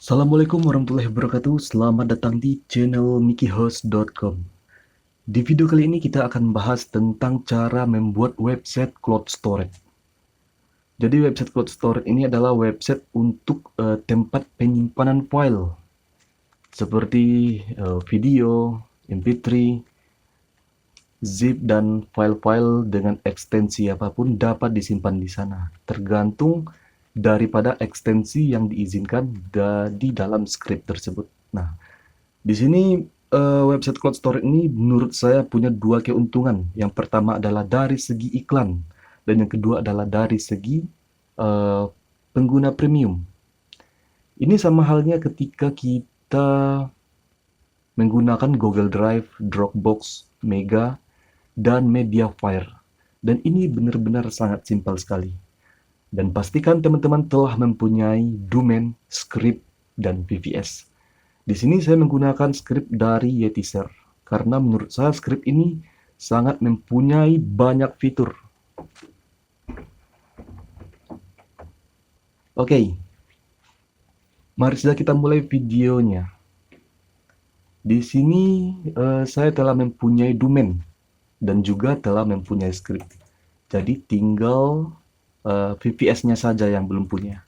Assalamualaikum warahmatullahi wabarakatuh. Selamat datang di channel mikihost.com. Di video kali ini kita akan bahas tentang cara membuat website cloud storage. Jadi website cloud storage ini adalah website untuk tempat penyimpanan file seperti video, MP3, zip dan file-file dengan ekstensi apapun dapat disimpan di sana. Tergantung daripada ekstensi yang diizinkan di dalam script tersebut. Nah, di sini website cloud storage ini menurut saya punya dua keuntungan. Yang pertama adalah dari segi iklan dan yang kedua adalah dari segi eh, pengguna premium. Ini sama halnya ketika kita menggunakan Google Drive, Dropbox, Mega, dan Mediafire. Dan ini benar-benar sangat simpel sekali. Dan pastikan teman-teman telah mempunyai domain, script, dan VPS. Di sini saya menggunakan script dari Yetizer karena menurut saya script ini sangat mempunyai banyak fitur. Oke, mari sudah kita mulai videonya. Di sini saya telah mempunyai domain dan juga telah mempunyai script. Jadi tinggal VPS-nya saja yang belum punya.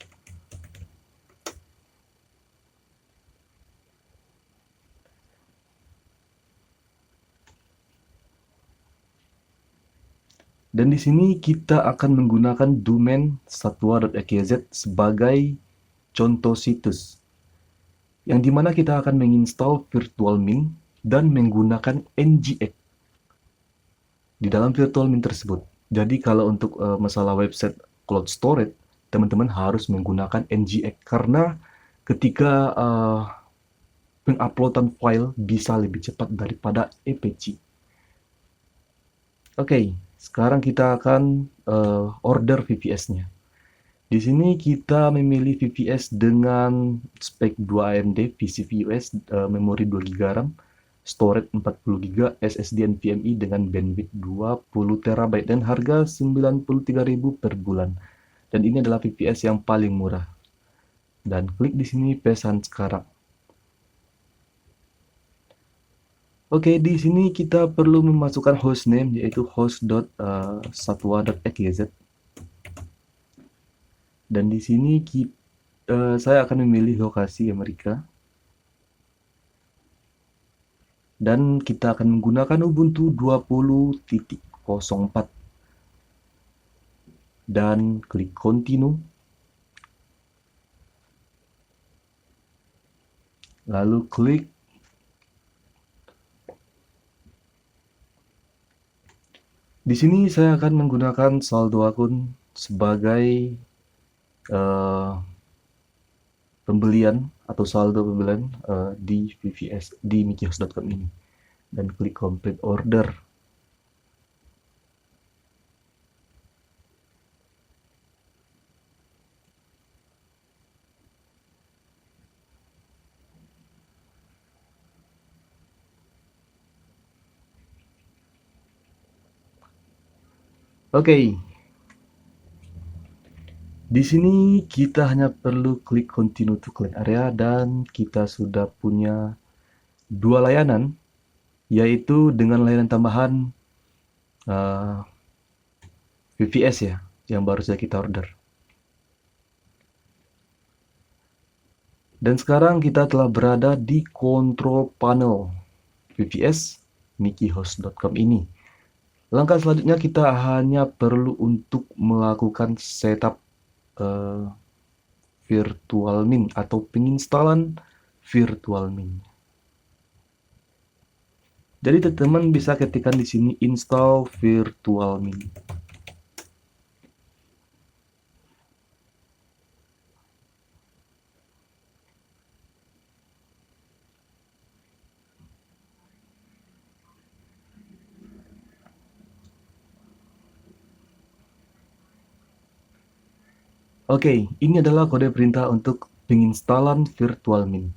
Dan di sini kita akan menggunakan domain satwa.ekz sebagai contoh situs, yang dimana kita akan menginstal virtualmin dan menggunakan nginx di dalam virtualmin tersebut. Jadi kalau untuk masalah website cloud storage, teman-teman harus menggunakan nginx karena ketika penguploadan file bisa lebih cepat daripada Apache. Oke, sekarang kita akan order VPS-nya. Di sini kita memilih VPS dengan spek 2 AMD, vCPUs, memori 2 GB RAM, storage 40 GB, SSD NVMe dengan bandwidth 20 TB dan harga 93.000 per bulan. Dan ini adalah VPS yang paling murah. Dan klik di sini pesan sekarang. Oke, di sini kita perlu memasukkan hostname yaitu host.satwa.ekz. Dan di sini saya akan memilih lokasi Amerika. Dan kita akan menggunakan Ubuntu 20.04. Dan klik continue. Lalu klik di sini saya akan menggunakan saldo akun sebagai pembelian atau saldo pembelian di VPS di mikihost.com ini dan klik complete order. Oke. Di sini kita hanya perlu klik continue to client area dan kita sudah punya dua layanan, yaitu dengan layanan tambahan VPS ya, yang baru saja kita order. Dan sekarang kita telah berada di control panel VPS mikihost.com ini. Langkah selanjutnya kita hanya perlu untuk melakukan setup virtualmin atau penginstalan virtualmin. Jadi teman-teman bisa ketikkan di sini install virtualmin. Oke, ini adalah kode perintah untuk penginstalan virtualmin.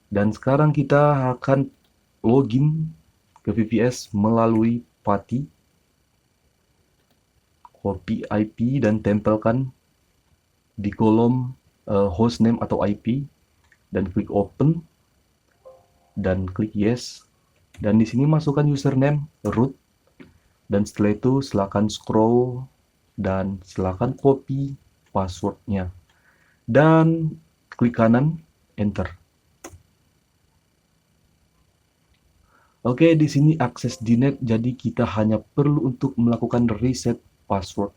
Dan sekarang kita akan login ke VPS melalui PATI, copy IP dan tempelkan di kolom hostname atau IP. dan klik open dan klik yes. Dan di sini masukkan username root, dan setelah itu silakan scroll dan silakan copy passwordnya dan klik kanan enter. Oke, di sini akses denied, jadi kita hanya perlu untuk melakukan reset password.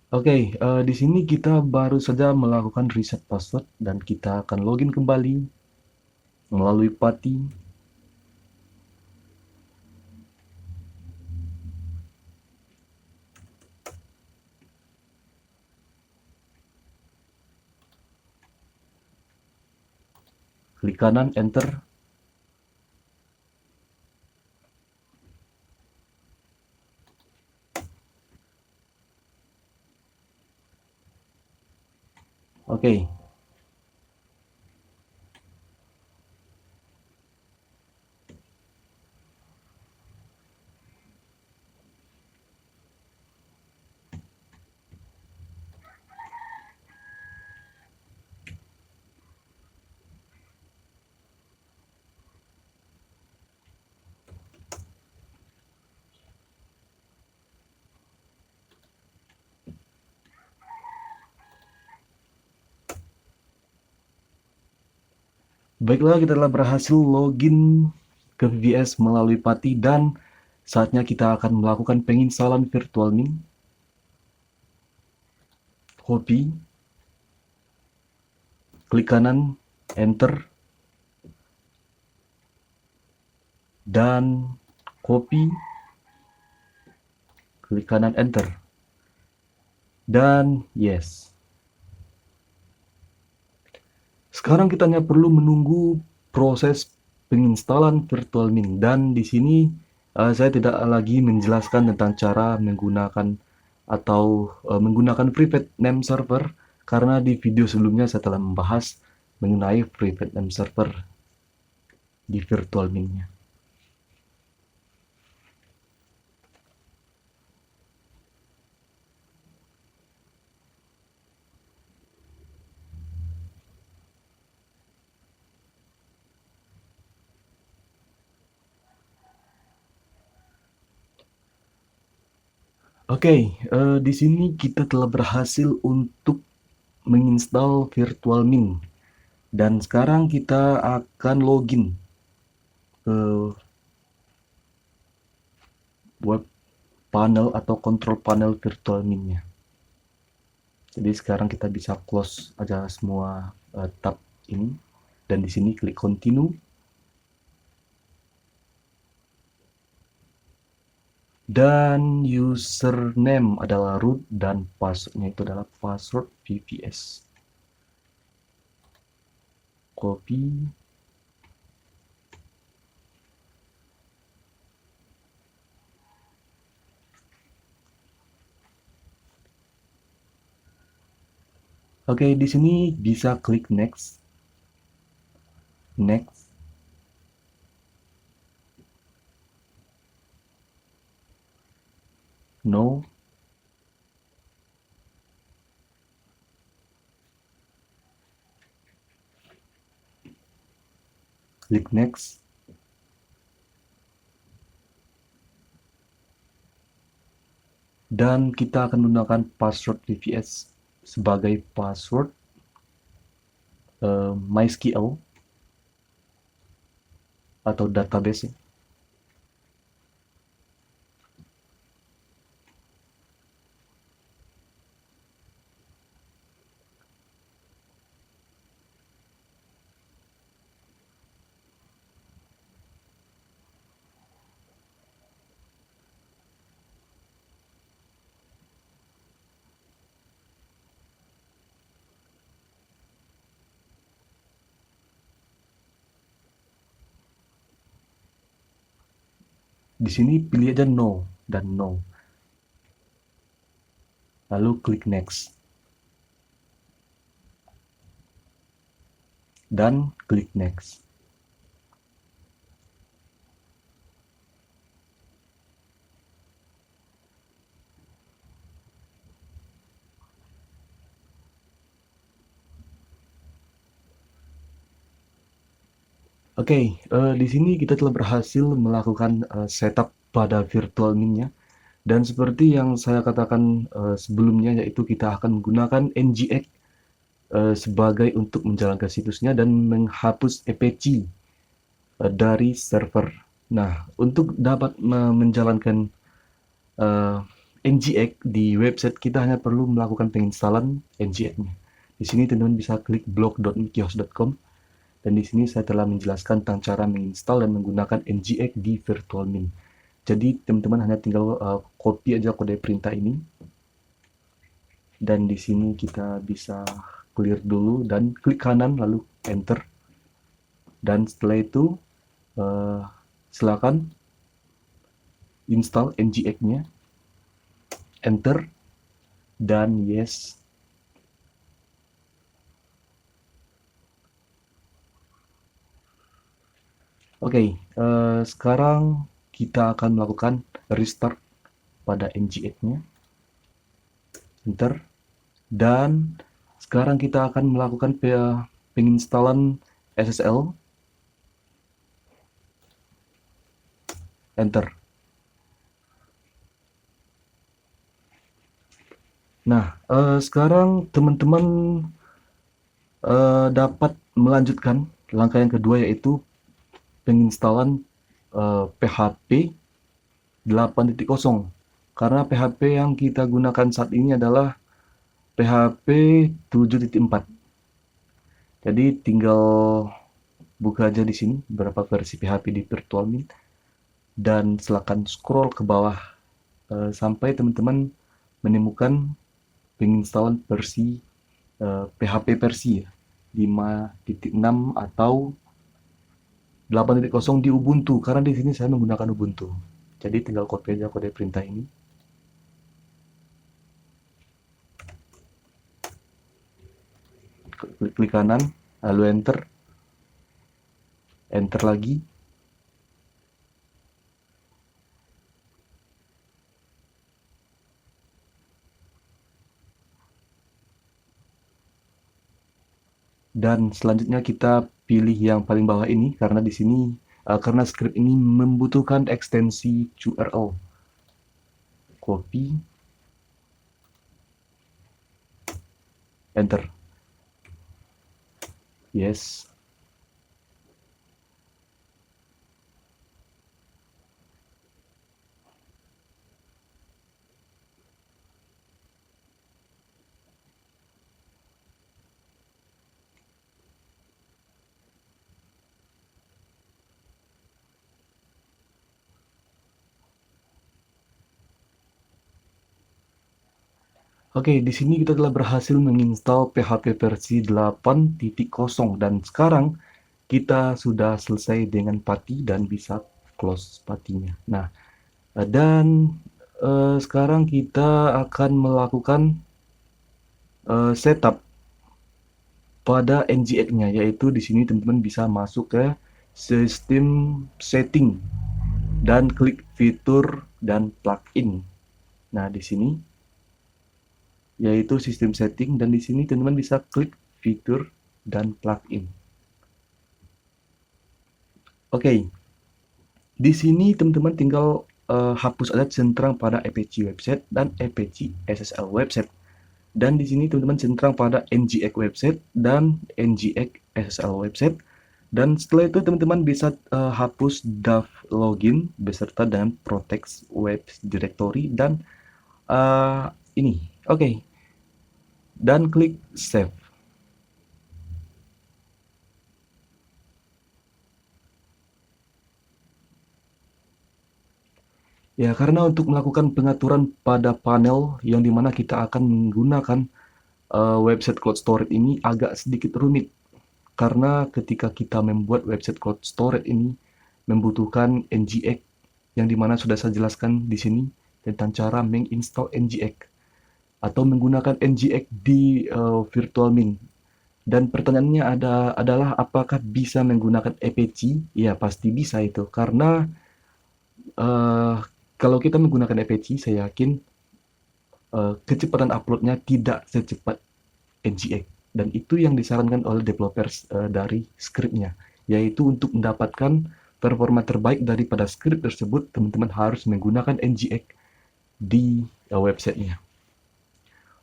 Oke, di sini kita baru saja melakukan reset password dan kita akan login kembali melalui PATI. Klik kanan enter. Oke. Baiklah, kita telah berhasil login ke VVS melalui PATI dan saatnya kita akan melakukan penginstalan VirtualMint. Copy, klik kanan, enter, dan copy, klik kanan, enter, dan yes. Sekarang kita hanya perlu menunggu proses penginstalan VirtualMint, dan di sini saya tidak lagi menjelaskan tentang cara menggunakan atau menggunakan private name server, karena di video sebelumnya saya telah membahas mengenai private name server di VirtualMint-nya. Oke, di sini kita telah berhasil untuk menginstal VirtualMint, dan sekarang kita akan login ke web panel atau control panel VirtualMint-nya. Jadi sekarang kita bisa close aja semua tab ini, dan di sini klik continue. Dan username adalah root dan passwordnya itu adalah password VVS. Copy. Oke, di sini bisa klik next. Next. No. Klik next. Dan kita akan menggunakan password VVS sebagai password MySQL atau database. Di sini pilih aja no dan no. Lalu klik next. Dan klik next. Oke, di sini kita telah berhasil melakukan setup pada virtual min-nya, dan seperti yang saya katakan sebelumnya, yaitu kita akan menggunakan NGX sebagai untuk menjalankan situsnya dan menghapus apache dari server. Nah, untuk dapat menjalankan uh, NGX di website, kita hanya perlu melakukan penginstalan NGX-nya. Di sini teman-teman bisa klik blog.mikihost.com, dan di sini saya telah menjelaskan tentang cara menginstal dan menggunakan NGX di virtual min. Jadi teman-teman hanya tinggal copy aja kode perintah ini, dan di sini kita bisa clear dulu dan klik kanan lalu enter, dan setelah itu uh, silakan install NGX-nya, enter, dan yes. Oke, sekarang kita akan melakukan restart pada NGX-nya, enter, dan sekarang kita akan melakukan penginstalan SSL, enter. Nah, sekarang teman-teman dapat melanjutkan langkah yang kedua, yaitu penginstalan PHP 8.0, karena PHP yang kita gunakan saat ini adalah PHP 7.4. Jadi tinggal buka aja di sini beberapa versi PHP di virtual min, dan silakan scroll ke bawah sampai teman-teman menemukan penginstalan versi PHP versi 5.6 atau 8.0 di Ubuntu, karena di sini saya menggunakan Ubuntu. Jadi tinggal copy aja kode perintah ini. Klik kanan, lalu enter. Enter lagi. Dan selanjutnya kita pilih yang paling bawah ini, karena di sini karena script ini membutuhkan ekstensi URL. Copy, enter. Yes. Oke, di sini kita telah berhasil menginstal PHP versi 8.0, dan sekarang kita sudah selesai dengan PATI dan bisa close PATI-nya. Nah, dan sekarang kita akan melakukan setup pada NGX-nya, yaitu di sini teman-teman bisa masuk ke sistem setting dan klik fitur dan plugin. Nah, di sini yaitu sistem setting, dan di sini teman-teman bisa klik fitur dan plugin. Oke, di sini teman-teman tinggal hapus aja centang pada Apache website dan Apache SSL website. Dan di sini teman-teman centang pada NGX website dan NGX SSL website. Dan setelah itu teman-teman bisa hapus dav login beserta dengan protect web directory dan ini. Oke. Dan klik save. Ya, karena untuk melakukan pengaturan pada panel yang dimana kita akan menggunakan website cloud storage ini agak sedikit rumit, karena ketika kita membuat website cloud storage ini membutuhkan NGX, yang dimana sudah saya jelaskan di sini tentang cara menginstall NGX atau menggunakan NGX di virtual min. Dan pertanyaannya adalah apakah bisa menggunakan Apache? Ya, pasti bisa itu, karena uh, kalau kita menggunakan Apache, saya yakin kecepatan uploadnya tidak secepat NGX, dan itu yang disarankan oleh developers dari scriptnya. yaitu untuk mendapatkan performa terbaik daripada script tersebut, teman-teman harus menggunakan Nginx di websitenya.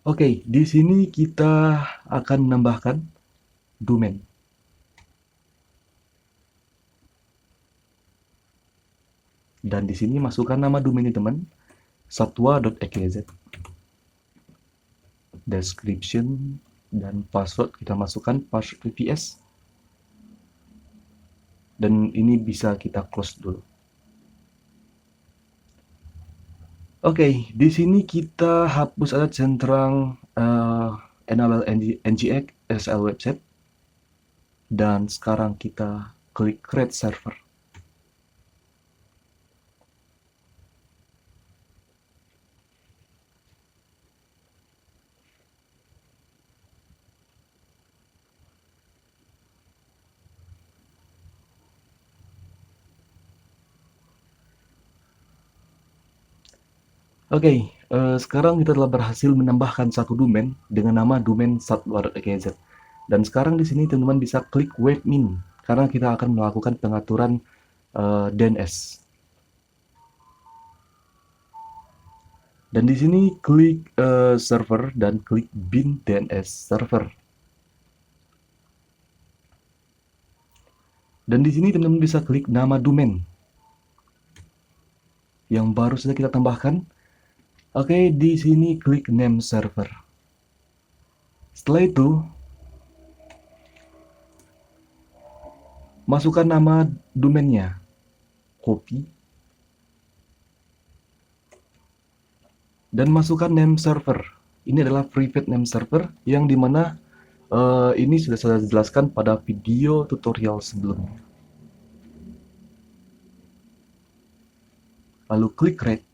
Oke, di sini kita akan menambahkan domain. Dan di sini masukkan nama domainnya teman, satwa.xyz. Description dan password kita masukkan password VPS. Dan ini bisa kita close dulu. Oke, di sini kita hapus aja centang enable Nginx SSL website. Dan sekarang kita klik create server. Oke, sekarang kita telah berhasil menambahkan satu domain dengan nama domain satwa.xyz. Dan sekarang di sini teman-teman bisa klik webmin karena kita akan melakukan pengaturan DNS. Dan di sini klik server dan klik bin DNS server. Dan di sini teman-teman bisa klik nama domain yang baru saja kita tambahkan. Oke, di sini klik name server. Setelah itu, masukkan nama domainnya, copy, dan masukkan name server. Ini adalah private name server yang dimana ini sudah saya jelaskan pada video tutorial sebelumnya. Lalu klik create.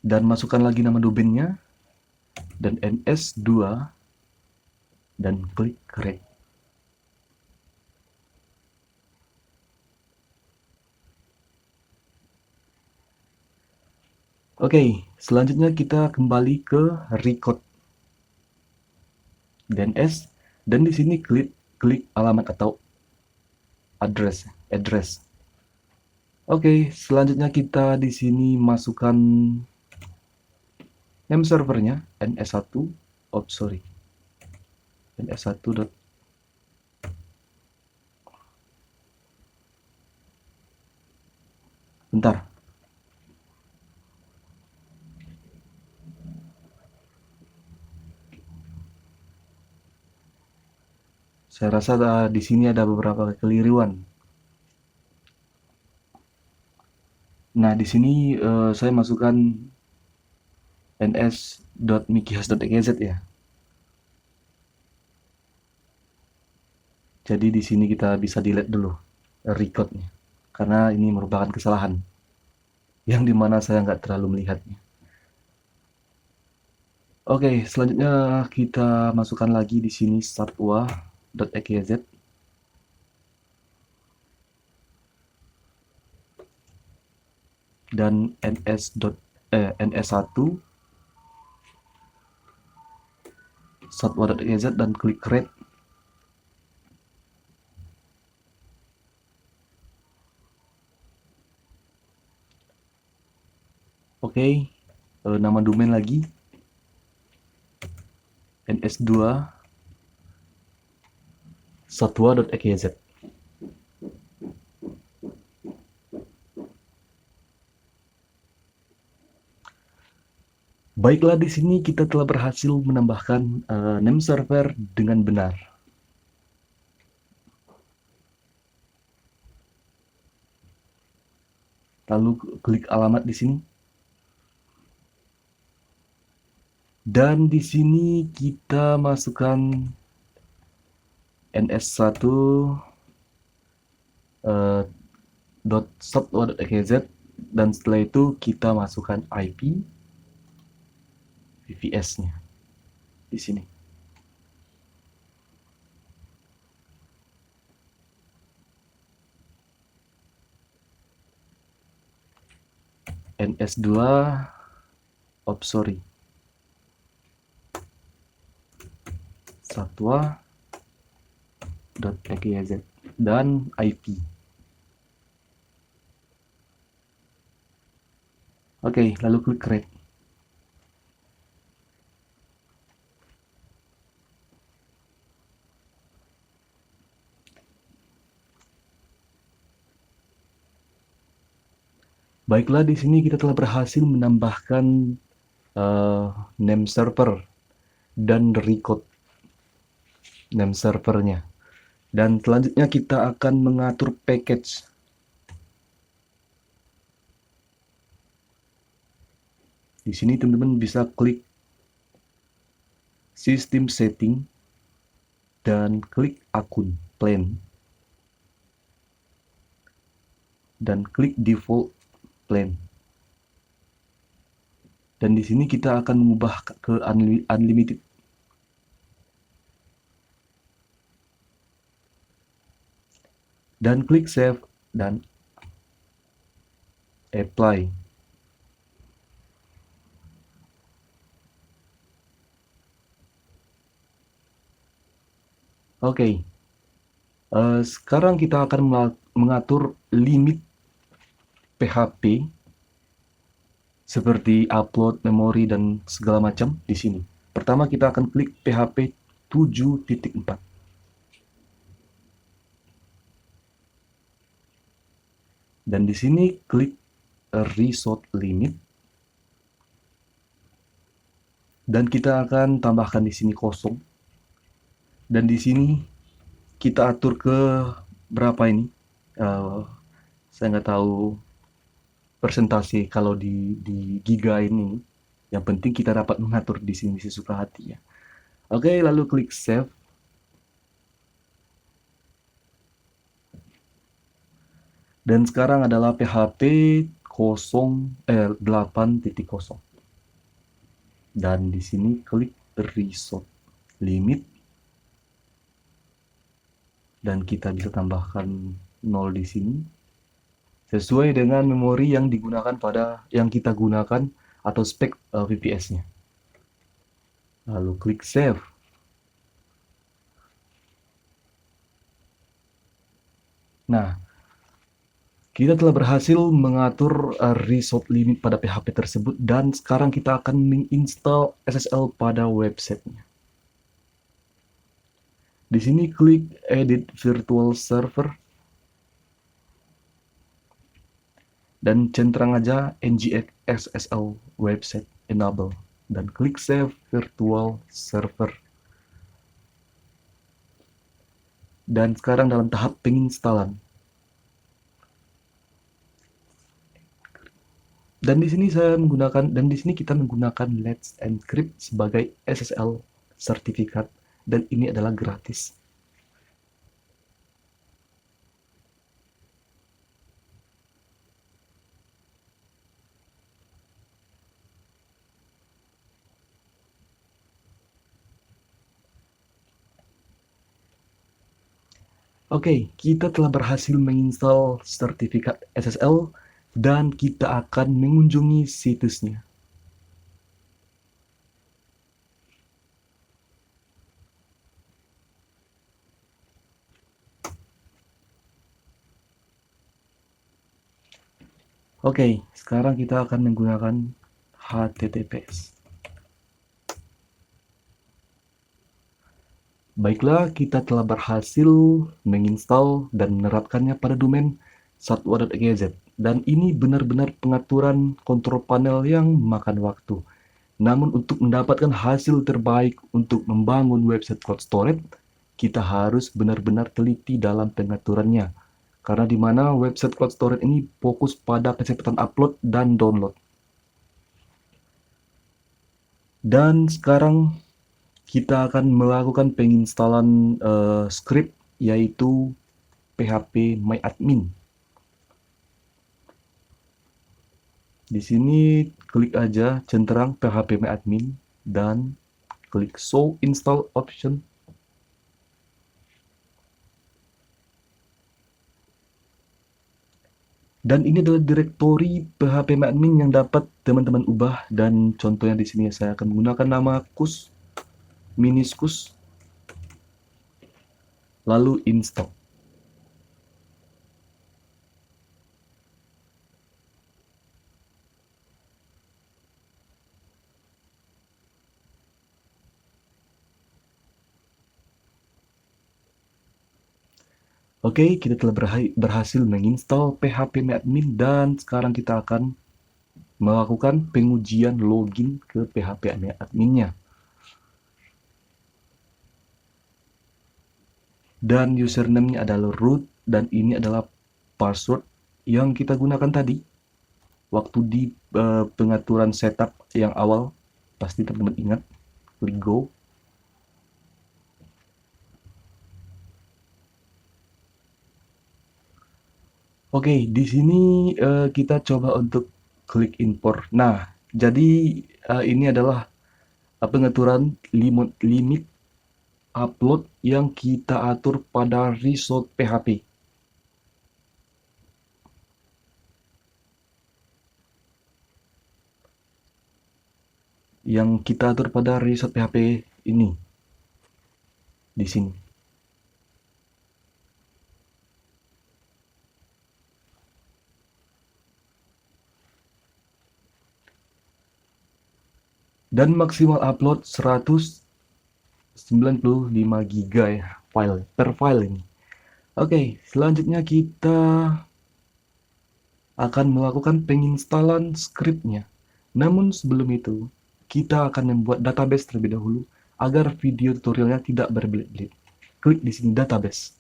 Dan masukkan lagi nama domainnya dan ns2 dan klik create. Oke, selanjutnya kita kembali ke record DNS dan di sini klik alamat atau address. Oke, selanjutnya kita di sini masukkan name servernya ns1 ns1. Bentar. Saya rasa di sini ada beberapa kekeliruan. Nah, di sini saya masukkan ns.mikihas.xyz ya. Jadi di sini kita bisa delete dulu recordnya, karena ini merupakan kesalahan yang dimana saya nggak terlalu melihatnya. Oke, selanjutnya kita masukkan lagi di sini satwa.xyz. Dan ns1 satwa.xyz dan klik create. Oke, nama domain lagi ns2 satwa.xyz. Baiklah, di sini kita telah berhasil menambahkan name server dengan benar. Lalu klik alamat di sini. Dan di sini kita masukkan ns1 .satwa.xyz dan setelah itu kita masukkan IP VPS-nya di sini. ns2 sorry satwa.xyz dan IP. Oke, lalu klik create. Baiklah, di sini kita telah berhasil menambahkan name server dan record name servernya. Dan selanjutnya kita akan mengatur package. Di sini teman-teman bisa klik System Setting dan klik Akun Plan dan klik Default Plan. Dan di sini kita akan mengubah ke Unlimited. Dan klik Save dan Apply. Oke. Sekarang kita akan mengatur limit PHP seperti upload, memori, dan segala macam di sini. Pertama kita akan klik PHP 7.4. Dan di sini klik Resource Limit. Dan kita akan tambahkan di sini kosong. Dan di sini kita atur ke berapa ini? Saya nggak tahu persentase kalau di giga ini. Yang penting kita dapat mengatur di sini sesuka hati ya. Oke, lalu klik save. Dan sekarang adalah PHP 8.0. Dan di sini klik Resource Limit. Dan kita bisa tambahkan 0 di sini sesuai dengan memori yang digunakan yang kita gunakan atau spek VPS-nya. Lalu klik save. Nah, kita telah berhasil mengatur resource limit pada PHP tersebut dan sekarang kita akan menginstal SSL pada websitenya. Di sini klik Edit Virtual Server dan centang aja NGX SSL website enable dan klik Save Virtual Server. Dan sekarang dalam tahap penginstalan. Dan di sini kita menggunakan Let's Encrypt sebagai SSL sertifikat dan ini adalah gratis. Oke, kita telah berhasil menginstal sertifikat SSL dan kita akan mengunjungi situsnya. Oke, sekarang kita akan menggunakan HTTPS. Baiklah, kita telah berhasil menginstal dan menerapkannya pada domain satwa.xyz. Dan ini benar-benar pengaturan kontrol panel yang memakan waktu. Namun untuk mendapatkan hasil terbaik untuk membangun website cloud storage, kita harus benar-benar teliti dalam pengaturannya. Karena di mana website cloud storage ini fokus pada kecepatan upload dan download. Dan sekarang kita akan melakukan penginstalan script yaitu PHP MyAdmin. Di sini klik aja centang PHP MyAdmin dan klik Show Install Option. Dan ini adalah direktori PHP MyAdmin yang dapat teman-teman ubah dan contohnya di sini saya akan menggunakan nama kus minuskus lalu install. Oke, kita telah berhasil menginstal phpMyAdmin dan sekarang kita akan melakukan pengujian login ke phpMyAdmin-nya. Dan username-nya adalah root dan ini adalah password yang kita gunakan tadi waktu di pengaturan setup yang awal. Pasti teman-teman ingat. Klik go. Oke, di sini kita coba untuk klik import. Nah, jadi ini adalah pengaturan limit upload yang kita atur pada result PHP. Yang kita atur pada result PHP ini di sini. Dan maksimal upload 195 GB ya per file ini. Oke, selanjutnya kita akan melakukan penginstalan scriptnya. Namun sebelum itu, kita akan membuat database terlebih dahulu agar video tutorialnya tidak berbelit-belit. Klik di sini database.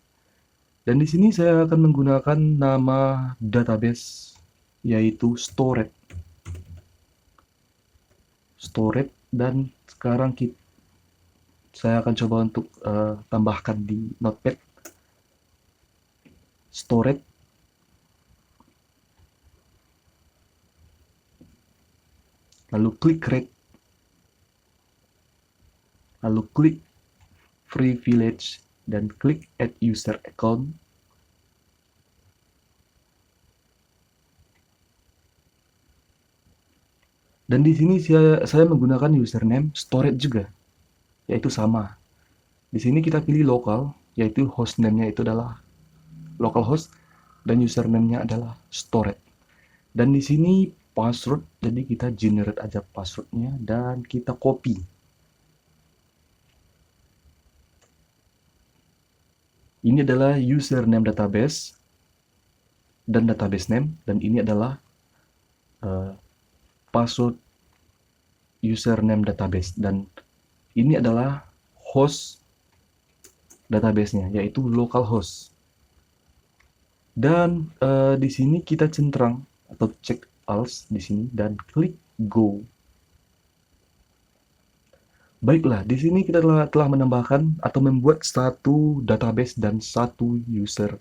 Dan di sini saya akan menggunakan nama database yaitu storage. Dan sekarang saya akan coba untuk tambahkan di notepad storage, lalu klik create, lalu klik privilege dan klik add user account. Dan di sini saya menggunakan username storage juga, yaitu sama. Di sini kita pilih lokal, yaitu hostname-nya itu adalah localhost dan username-nya adalah storage. Dan di sini password, jadi kita generate aja passwordnya dan kita copy. Ini adalah username database dan database name, dan ini adalah password username database, dan ini adalah host database-nya, yaitu localhost. Dan di sini kita centang atau check else di sini dan klik go. Baiklah, di sini kita telah menambahkan atau membuat satu database dan satu user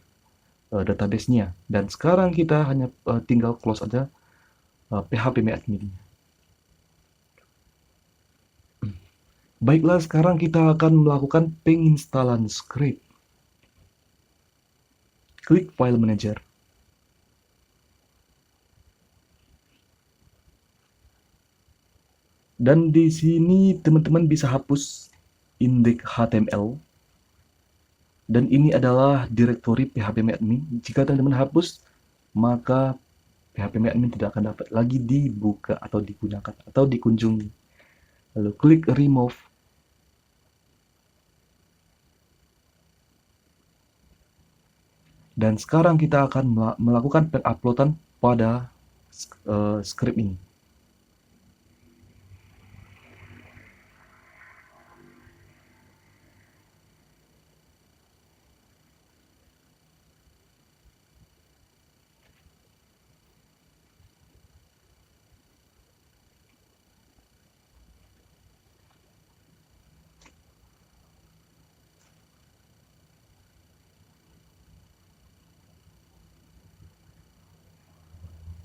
database-nya. Dan sekarang kita hanya tinggal close aja phpMyAdmin. Baiklah, sekarang kita akan melakukan penginstalan script. Klik File Manager. Dan di sini teman-teman bisa hapus index HTML. Dan ini adalah direktori phpMyAdmin. Jika teman-teman hapus, maka phpMyAdmin tidak akan dapat lagi dibuka atau digunakan atau dikunjungi. Lalu klik remove. Dan sekarang kita akan melakukan penguploadan pada script ini.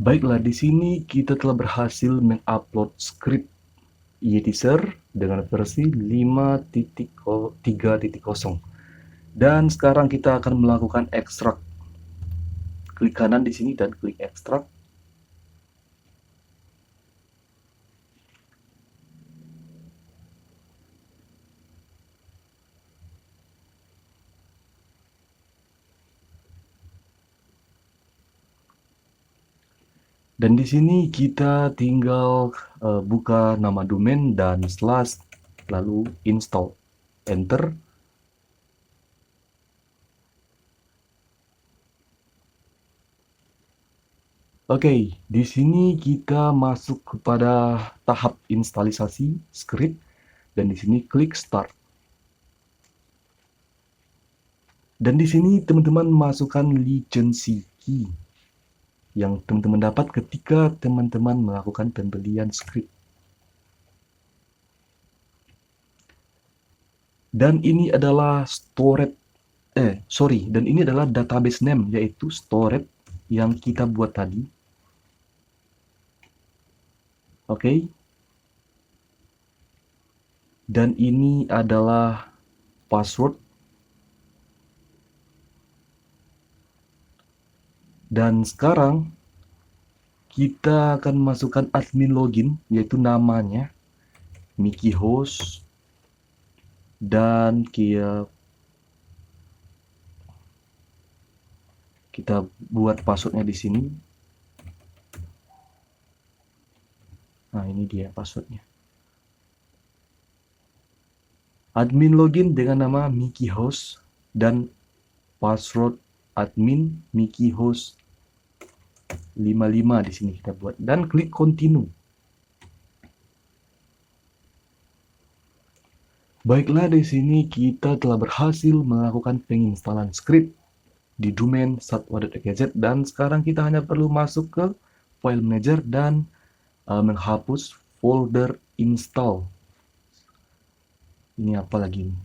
Baiklah, di sini kita telah berhasil mengupload script Yteaser dengan versi 5.3.0. Dan sekarang kita akan melakukan ekstrak. Klik kanan di sini dan klik ekstrak. Dan di sini kita tinggal buka nama domain dan slash lalu install, enter. Oke, di sini kita masuk kepada tahap instalisasi script dan di sini klik start. Dan di sini teman-teman masukkan licensi key yang teman-teman dapat ketika teman-teman melakukan pembelian script. Dan ini adalah dan ini adalah database name, yaitu storage yang kita buat tadi. Oke. Dan ini adalah password. Dan sekarang kita akan masukkan admin login, yaitu namanya Mickey Host, dan kita buat passwordnya di sini. Nah, ini dia passwordnya. Admin login dengan nama Mickey Host dan password admin Mickey Host 55 di sini kita buat dan klik continue. Baiklah, di sini kita telah berhasil melakukan penginstalan script di domain satwa.xyz dan sekarang kita hanya perlu masuk ke file manager dan menghapus folder install. Ini apa lagi nih?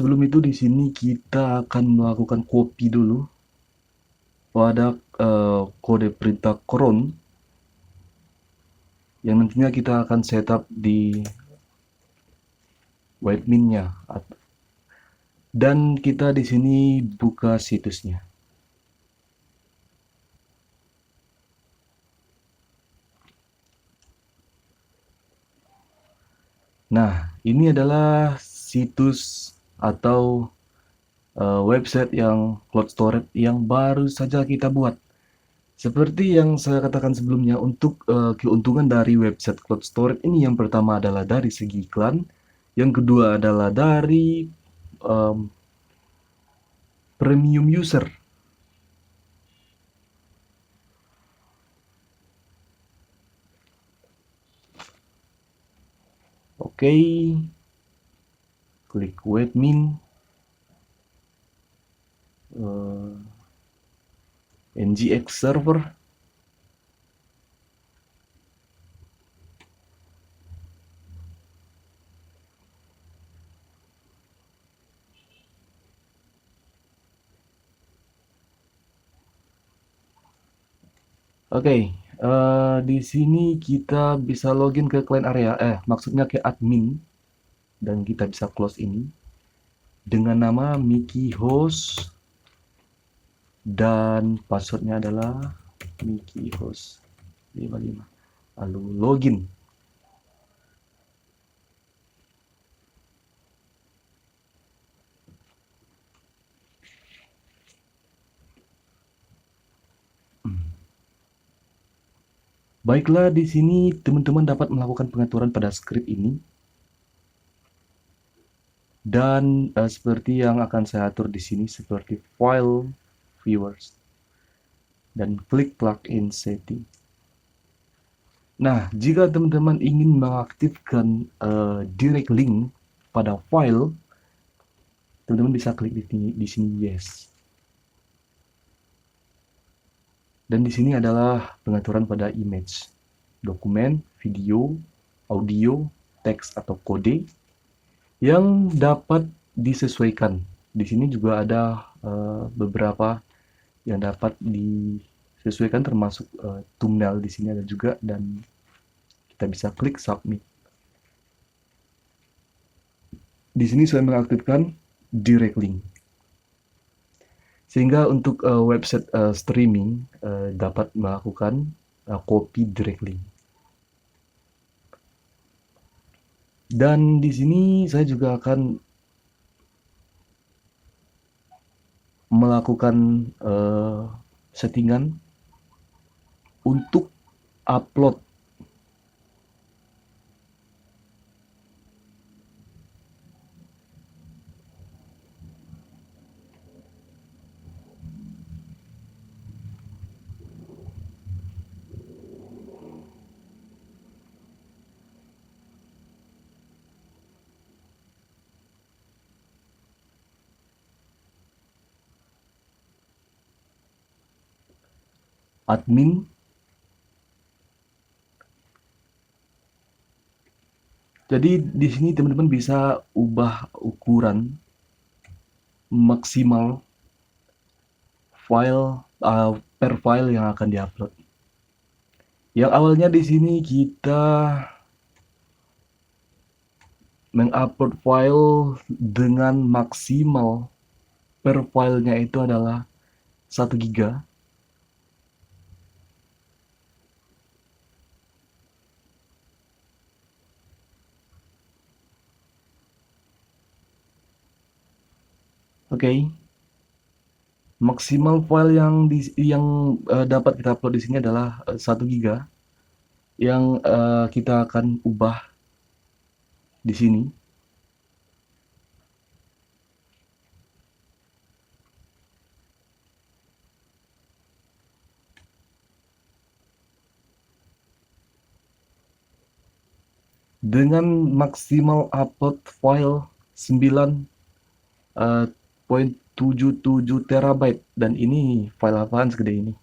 Sebelum itu di sini kita akan melakukan copy dulu pada kode perintah cron yang nantinya kita akan setup di webmin-nya. Dan kita di sini buka situsnya. Nah, ini adalah situs atau website yang cloud storage yang baru saja kita buat. Seperti yang saya katakan sebelumnya, untuk keuntungan dari website cloud storage ini yang pertama adalah dari segi iklan, yang kedua adalah dari premium user. Oke, klik webmin, NGX server. Oke, di sini kita bisa login ke client area, maksudnya ke admin, dan kita bisa close ini dengan nama Mickey Host dan passwordnya adalah Mickey Host 55. Lalu login. Baiklah, di sini teman-teman dapat melakukan pengaturan pada script ini. Dan seperti yang akan saya atur di sini seperti file viewers dan klik plugin setting. Nah, jika teman-teman ingin mengaktifkan direct link pada file, teman-teman bisa klik di sini yes. Dan di sini adalah pengaturan pada image, dokumen, video, audio, teks atau kode yang dapat disesuaikan. Di sini juga ada beberapa yang dapat disesuaikan, termasuk thumbnail di sini ada juga, dan kita bisa klik submit. Di sini saya mengaktifkan direct link. Sehingga untuk website streaming dapat melakukan copy direct link. Dan di sini saya juga akan melakukan settingan untuk upload admin. Jadi di sini teman-teman bisa ubah ukuran maksimal file per file yang akan diupload. Yang awalnya di sini kita mengupload file dengan maksimal per filenya itu adalah 1 giga. Oke. Maksimal file yang dapat kita upload di sini adalah 1 giga yang kita akan ubah di sini. Dengan maksimal upload file 9.77 terabyte, dan ini file apaan segede ini.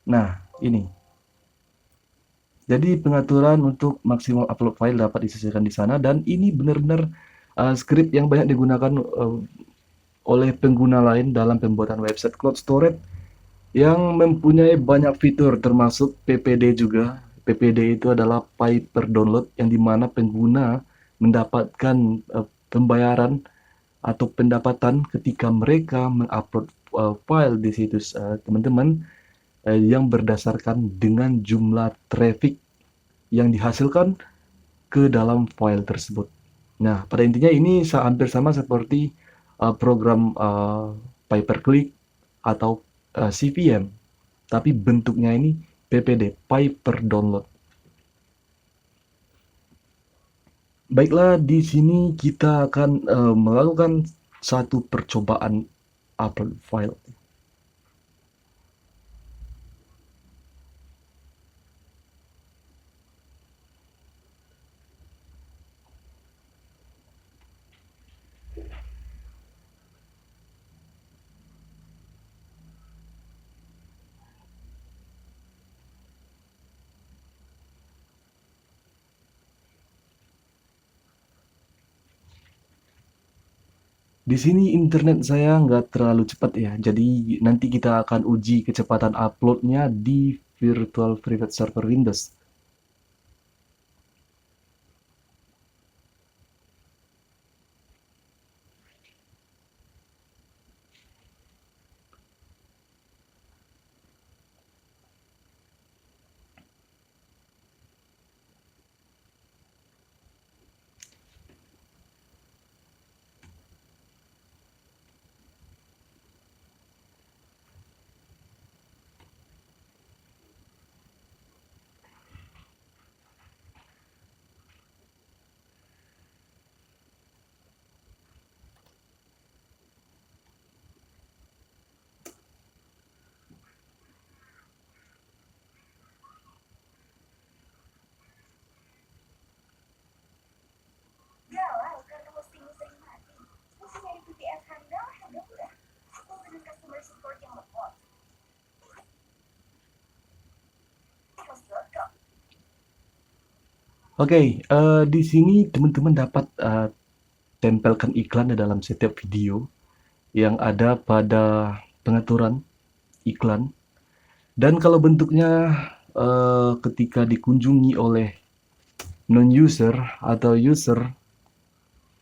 Nah, ini. Jadi pengaturan untuk maksimal upload file dapat disesuaikan di sana, dan ini benar-benar script yang banyak digunakan oleh pengguna lain dalam pembuatan website cloud storage yang mempunyai banyak fitur, termasuk PPD juga. PPD itu adalah pay per download, yang dimana pengguna mendapatkan pembayaran atau pendapatan ketika mereka mengupload file di situs teman-teman yang berdasarkan dengan jumlah traffic yang dihasilkan ke dalam file tersebut. Nah, pada intinya ini hampir sama seperti program pay per click atau CPM, tapi bentuknya ini PPD, pay per download. Baiklah, di sini kita akan melakukan satu percobaan upload file. Di sini internet saya nggak terlalu cepat ya, jadi nanti kita akan uji kecepatan uploadnya di virtual private server Windows. Oke, di sini teman-teman dapat tempelkan iklan di dalam setiap video yang ada pada pengaturan iklan. Dan kalau bentuknya ketika dikunjungi oleh non-user atau user,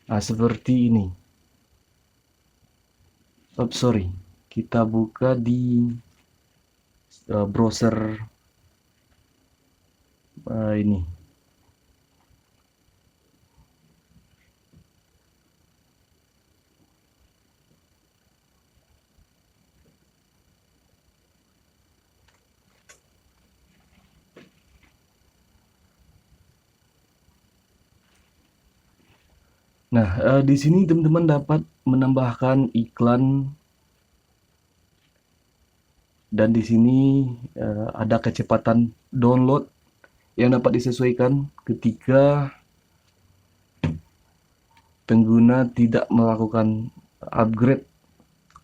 seperti ini. Sorry, kita buka di browser ini. Nah, di sini teman-teman dapat menambahkan iklan, dan di sini ada kecepatan download yang dapat disesuaikan ketika pengguna tidak melakukan upgrade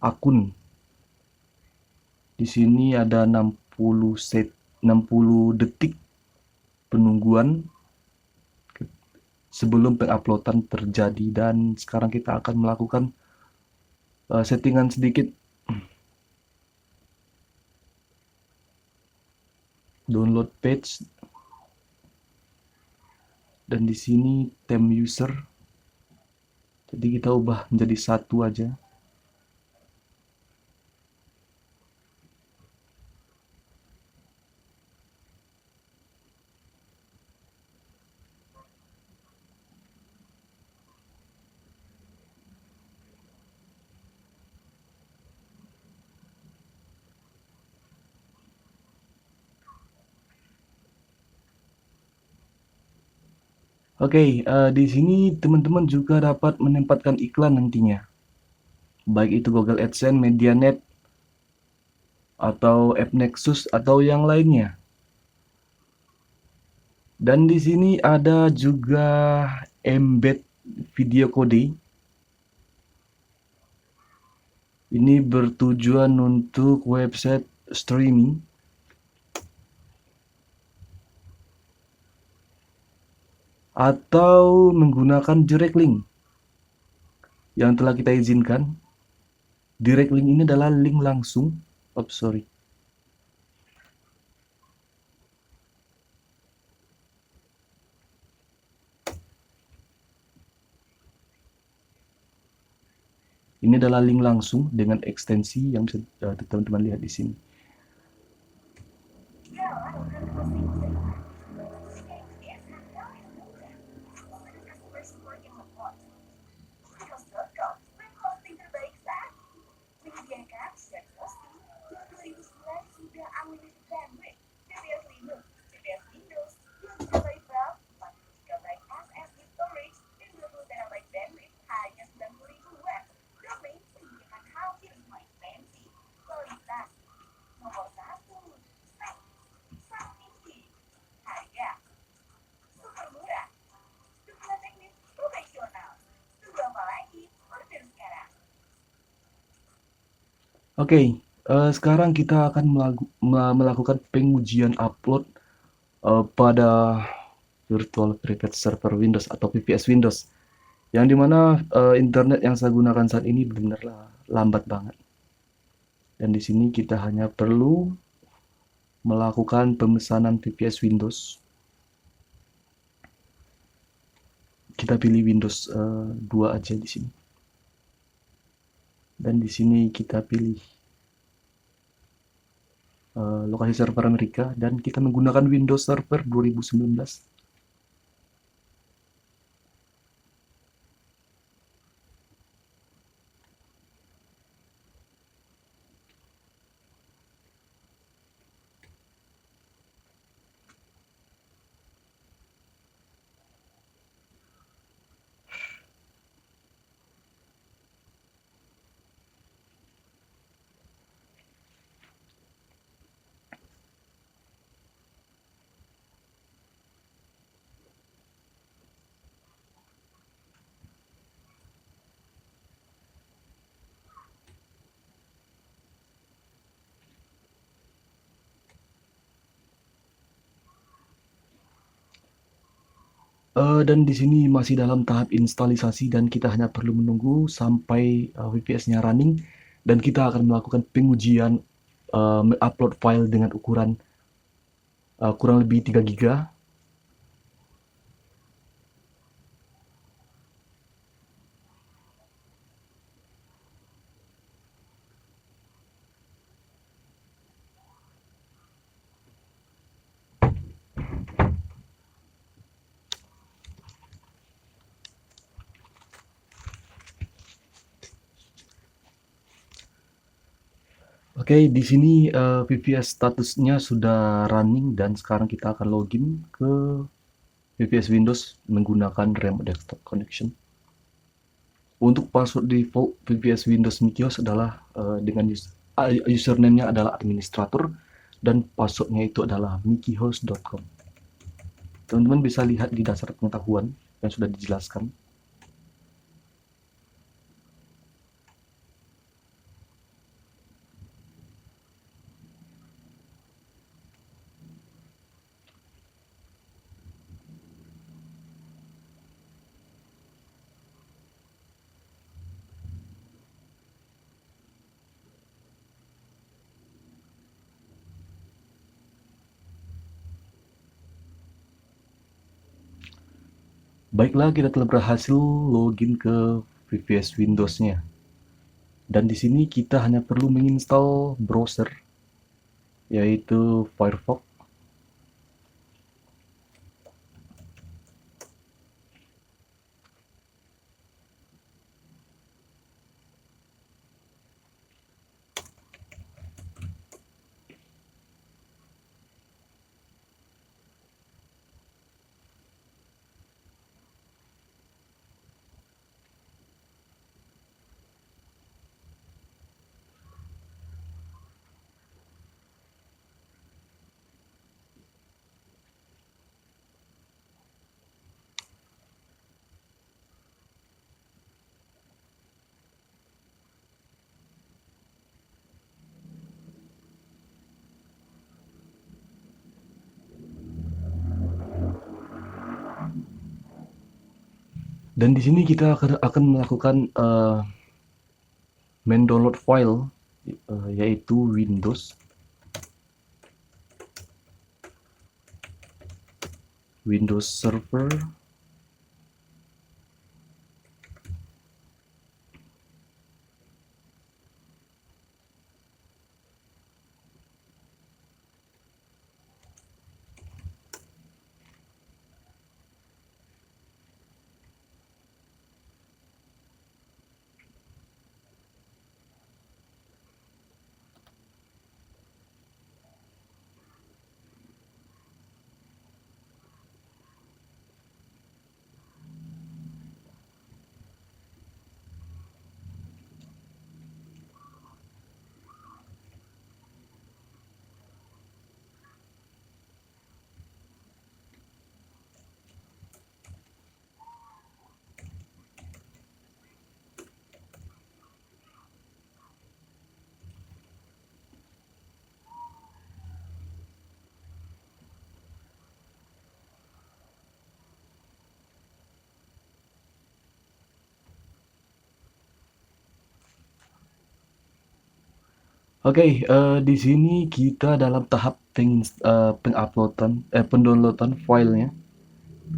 akun. Di sini ada 60 detik penungguan sebelum penguploadan terjadi, dan sekarang kita akan melakukan settingan sedikit. Download page, dan di sini theme user. Jadi kita ubah menjadi 1 aja. Oke, di sini teman-teman juga dapat menempatkan iklan nantinya. Baik itu Google AdSense, Medianet, atau AppNexus, atau yang lainnya. Dan di sini ada juga embed video code. Ini bertujuan untuk website streaming atau menggunakan direct link yang telah kita izinkan. Direct link ini adalah link langsung. Sorry. Ini adalah link langsung dengan ekstensi yang bisa teman-teman lihat di sini. Oke, sekarang kita akan melakukan pengujian upload pada Virtual Private Server Windows atau VPS Windows, yang dimana internet yang saya gunakan saat ini benar-benar lambat banget. Dan di sini kita hanya perlu melakukan pemesanan VPS Windows. Kita pilih Windows 2 aja di sini. Dan di sini kita pilih lokasi server Amerika, dan kita menggunakan Windows Server 2019. Dan di sini masih dalam tahap instalisasi dan kita hanya perlu menunggu sampai VPS-nya running dan kita akan melakukan pengujian upload file dengan ukuran kurang lebih 3 giga. Oke, di sini VPS statusnya sudah running dan sekarang kita akan login ke VPS Windows menggunakan remote desktop connection. Untuk password default VPS Windows Mikios adalah dengan username-nya adalah administrator dan passwordnya itu adalah mikihost.com. Teman-teman bisa lihat di dasar pengetahuan yang sudah dijelaskan. Baiklah, kita telah berhasil login ke VPS Windows-nya. Dan di sini kita hanya perlu menginstal browser, yaitu Firefox. Dan di sini kita akan melakukan main download file, yaitu Windows Server. Oke, di sini kita dalam tahap pendownloadan filenya,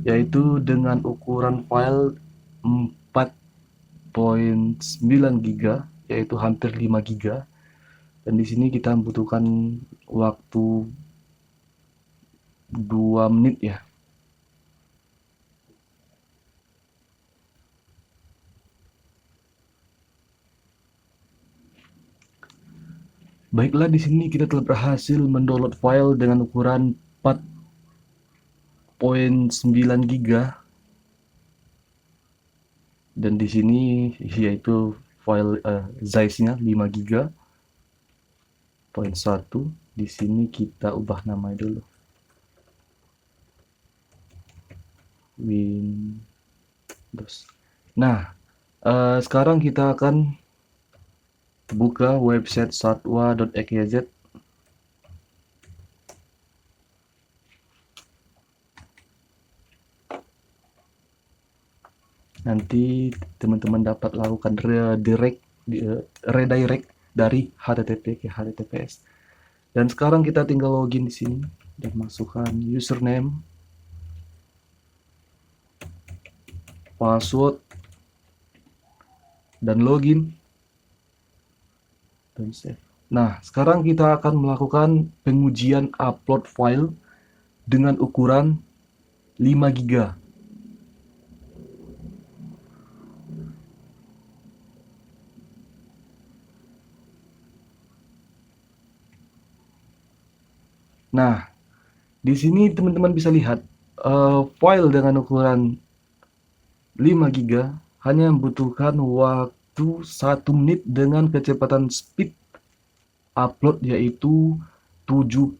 yaitu dengan ukuran file 4,9 giga, yaitu hampir 5 giga. Dan di sini kita membutuhkan waktu 2 menit ya. Baiklah, di sini kita telah berhasil mendownload file dengan ukuran 4,9 giga. Dan di sini yaitu file size-nya 5 giga. Poin 1. Di sini kita ubah namanya dulu. Windows. Nah, sekarang kita akan buka website satwa.xyz. Nanti teman-teman dapat lakukan redirect dari HTTP ke HTTPS. Dan sekarang kita tinggal login di sini dan masukkan username, password, dan login, dan save. Nah, sekarang kita akan melakukan pengujian upload file dengan ukuran 5 GB. Nah, di sini teman-teman bisa lihat file dengan ukuran 5 GB hanya membutuhkan waktu 1 menit dengan kecepatan speed upload yaitu 70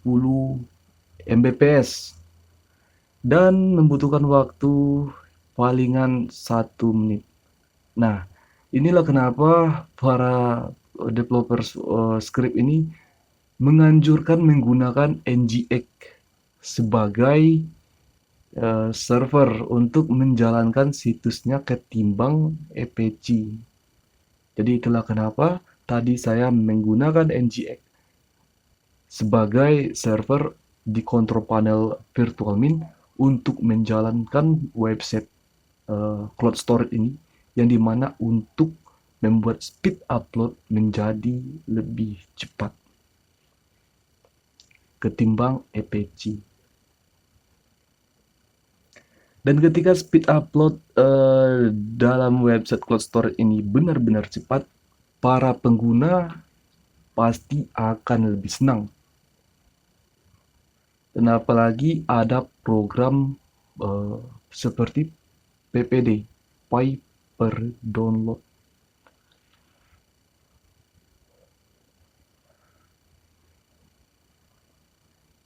Mbps dan membutuhkan waktu palingan 1 menit. Nah, inilah kenapa para developers script ini menganjurkan menggunakan NGX sebagai server untuk menjalankan situsnya ketimbang Apache. Jadi itulah kenapa tadi saya menggunakan NGX sebagai server di control panel virtualmin untuk menjalankan website cloud storage ini, yang dimana untuk membuat speed upload menjadi lebih cepat ketimbang Apache. Dan ketika speed upload dalam website cloud storage ini benar-benar cepat, para pengguna pasti akan lebih senang. Dan apalagi ada program seperti PPD, Pay per Download.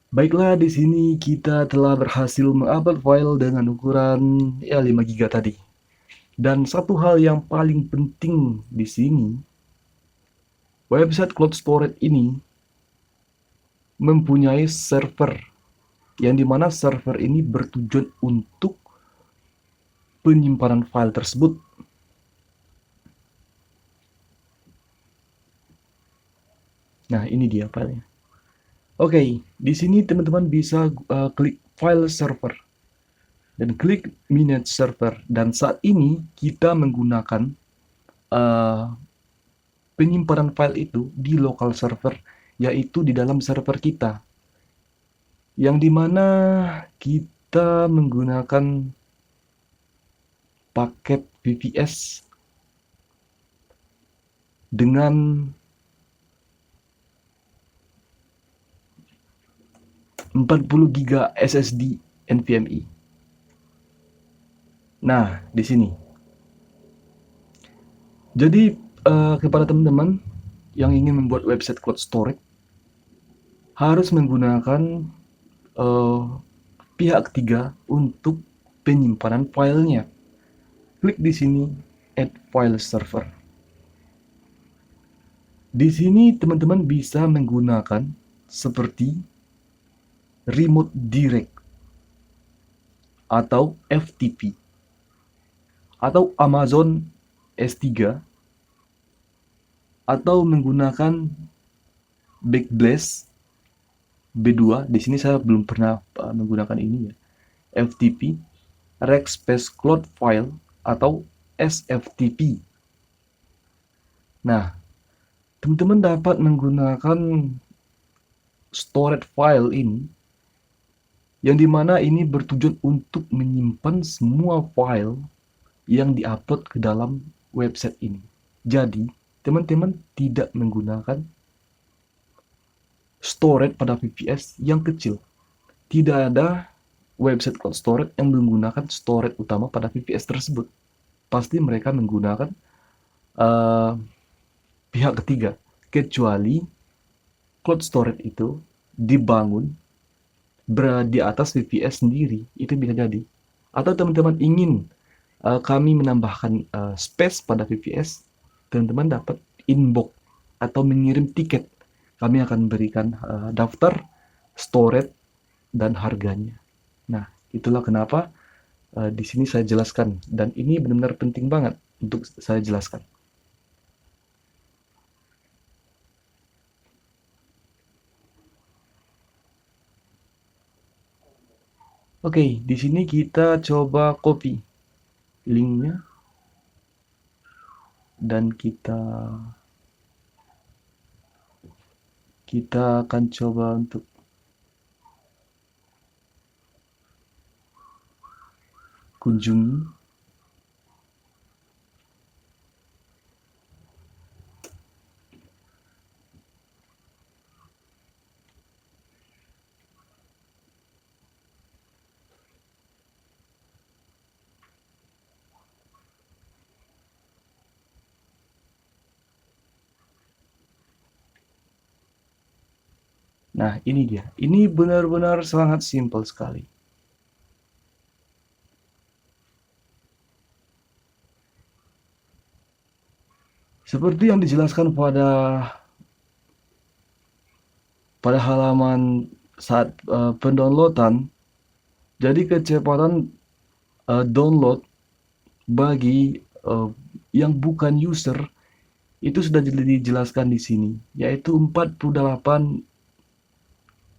Baiklah, di sini kita telah berhasil mengupload file dengan ukuran 5 GB tadi. Dan satu hal yang paling penting di sini, website cloud storage ini mempunyai server, yang dimana server ini bertujuan untuk penyimpanan file tersebut. Nah, ini dia filenya. Oke, di sini teman-teman bisa klik file server dan klik manage server. Dan saat ini kita menggunakan penyimpanan file itu di local server, yaitu di dalam server kita, yang dimana kita menggunakan paket VPS dengan 40 GB SSD NVMe. Nah, di sini. Jadi kepada teman-teman yang ingin membuat website cloud storage harus menggunakan pihak ketiga untuk penyimpanan filenya. Klik di sini Add File Server. Di sini teman-teman bisa menggunakan seperti Remote Direct atau FTP atau Amazon S3 atau menggunakan Backblaze B2. Di sini saya belum pernah menggunakan ini ya. FTP, Rackspace Cloud File atau SFTP. Nah, teman-teman dapat menggunakan storage file ini, yang dimana ini bertujuan untuk menyimpan semua file yang diupload ke dalam website ini. Jadi, teman-teman tidak menggunakan storage pada VPS yang kecil. Tidak ada website cloud storage yang menggunakan storage utama pada VPS tersebut. Pasti mereka menggunakan pihak ketiga, kecuali cloud storage itu dibangun berada di atas VPS sendiri, itu bisa jadi. Atau teman-teman ingin kami menambahkan space pada VPS, teman-teman dapat inbox atau mengirim tiket. Kami akan berikan daftar storage dan harganya. Nah, itulah kenapa Di sini saya jelaskan, dan ini benar-benar penting banget untuk saya jelaskan. Oke, di sini kita coba copy linknya dan kita akan coba untuk kunjungi. Nah, ini dia. Ini benar-benar sangat simpel sekali. Seperti yang dijelaskan pada halaman saat pendownloadan, jadi kecepatan download bagi yang bukan user itu sudah dijelaskan di sini, yaitu 48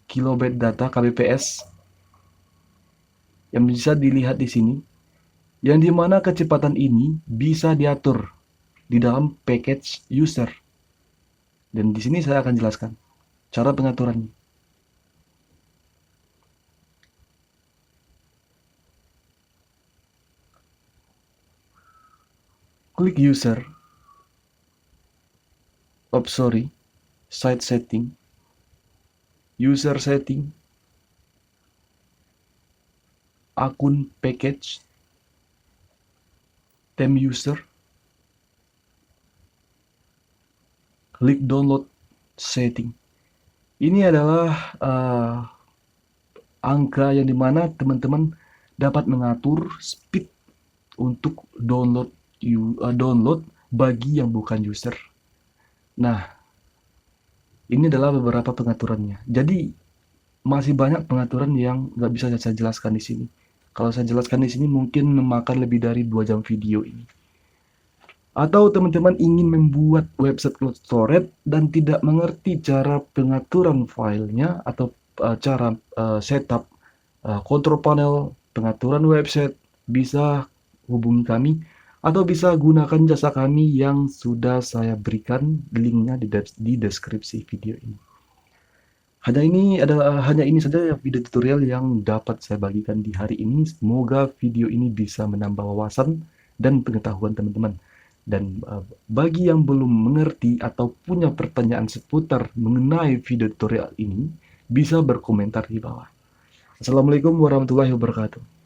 kilobyte data kbps yang bisa dilihat di sini, yang dimana kecepatan ini bisa diatur di dalam package user. Dan di sini saya akan jelaskan cara pengaturannya. Klik user, site setting, user setting, akun package, theme user, klik download setting. Ini adalah angka yang dimana teman-teman dapat mengatur speed untuk download bagi yang bukan user. Nah, ini adalah beberapa pengaturannya. Jadi masih banyak pengaturan yang nggak bisa saya jelaskan di sini. Kalau saya jelaskan di sini mungkin memakan lebih dari 2 jam video ini. Atau teman-teman ingin membuat website cloud storage dan tidak mengerti cara pengaturan filenya atau cara setup control panel pengaturan website, bisa hubungi kami atau bisa gunakan jasa kami yang sudah saya berikan linknya di deskripsi video ini. Hanya ini saja video tutorial yang dapat saya bagikan di hari ini. Semoga video ini bisa menambah wawasan dan pengetahuan teman-teman. Dan bagi yang belum mengerti atau punya pertanyaan seputar mengenai video tutorial ini, bisa berkomentar di bawah. Assalamualaikum warahmatullahi wabarakatuh.